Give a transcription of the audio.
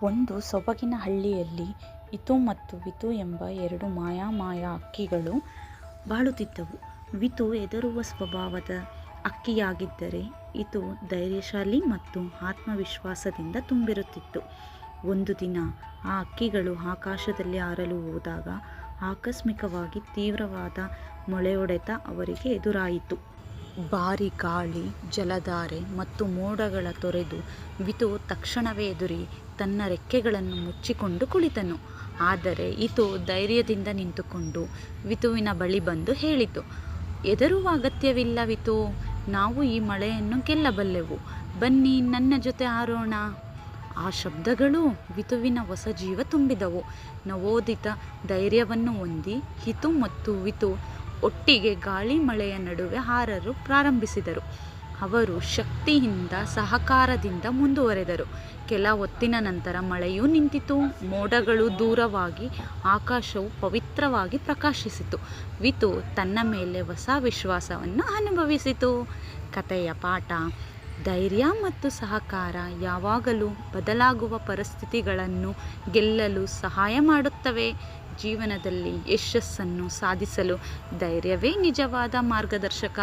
ಒಂದು ಸೊಬಗಿನ ಹಳ್ಳಿಯಲ್ಲಿ ಇತು ಮತ್ತು ವಿತು ಎಂಬ ಎರಡು ಮಾಯ ಅಕ್ಕಿಗಳು ಬಾಳುತ್ತಿದ್ದವು. ವಿತು ಹೆದರುವ ಸ್ವಭಾವದ ಅಕ್ಕಿಯಾಗಿದ್ದರೆ ಇತು ಧೈರ್ಯಶಾಲಿ ಮತ್ತು ಆತ್ಮವಿಶ್ವಾಸದಿಂದ ತುಂಬಿರುತ್ತಿತ್ತು. ಒಂದು ದಿನ ಆ ಅಕ್ಕಿಗಳು ಆಕಾಶದಲ್ಲಿ ಹಾರಲು ಹೋದಾಗ ಆಕಸ್ಮಿಕವಾಗಿ ತೀವ್ರವಾದ ಮೊಳೆಯೊಡೆತ ಅವರಿಗೆ ಎದುರಾಯಿತು. ಭಾರೀ ಗಾಳಿ, ಜಲಧಾರೆ ಮತ್ತು ಮೋಡಗಳ ತೊರೆದು ವಿತು ತಕ್ಷಣವೇ ಎದುರಿ ತನ್ನ ರೆಕ್ಕೆಗಳನ್ನು ಮುಚ್ಚಿಕೊಂಡು ಕುಳಿತನು. ಆದರೆ ಇತು ಧೈರ್ಯದಿಂದ ನಿಂತುಕೊಂಡು ವಿತುವಿನ ಬಳಿ ಬಂದು ಹೇಳಿತು, ಹೆದರುವ ಅಗತ್ಯವಿಲ್ಲ ವಿತು, ನಾವು ಈ ಮಳೆಯನ್ನು ಗೆಲ್ಲಬಲ್ಲೆವು, ಬನ್ನಿ ನನ್ನ ಜೊತೆ ಹಾರೋಣ. ಆ ಶಬ್ದಗಳು ವಿತುವಿನ ಹೊಸ ಜೀವ ತುಂಬಿದವು. ನವೋದಿತ ಧೈರ್ಯವನ್ನು ಹೊಂದಿ ಇತು ಮತ್ತು ವಿತು ಒಟ್ಟಿಗೆ ಗಾಳಿ ಮಳೆಯ ನಡುವೆ ಹಾರಲು ಪ್ರಾರಂಭಿಸಿದರು. ಅವರು ಶಕ್ತಿಯಿಂದ ಸಹಕಾರದಿಂದ ಮುಂದುವರೆದರು. ಕೆಲ ಹೊತ್ತಿನ ನಂತರ ಮಳೆಯೂ ನಿಂತಿತು. ಮೋಡಗಳು ದೂರವಾಗಿ ಆಕಾಶವು ಪವಿತ್ರವಾಗಿ ಪ್ರಕಾಶಿಸಿತು. ವಿತು ತನ್ನ ಮೇಲೆ ಹೊಸ ವಿಶ್ವಾಸವನ್ನು ಅನುಭವಿಸಿತು. ಕಥೆಯ ಪಾಠ: ಧೈರ್ಯ ಮತ್ತು ಸಹಕಾರ ಯಾವಾಗಲೂ ಬದಲಾಗುವ ಪರಿಸ್ಥಿತಿಗಳನ್ನು ಗೆಲ್ಲಲು ಸಹಾಯ ಮಾಡುತ್ತವೆ. ಜೀವನದಲ್ಲಿ ಯಶಸ್ಸನ್ನು ಸಾಧಿಸಲು ಧೈರ್ಯವೇ ನಿಜವಾದ ಮಾರ್ಗದರ್ಶಕ.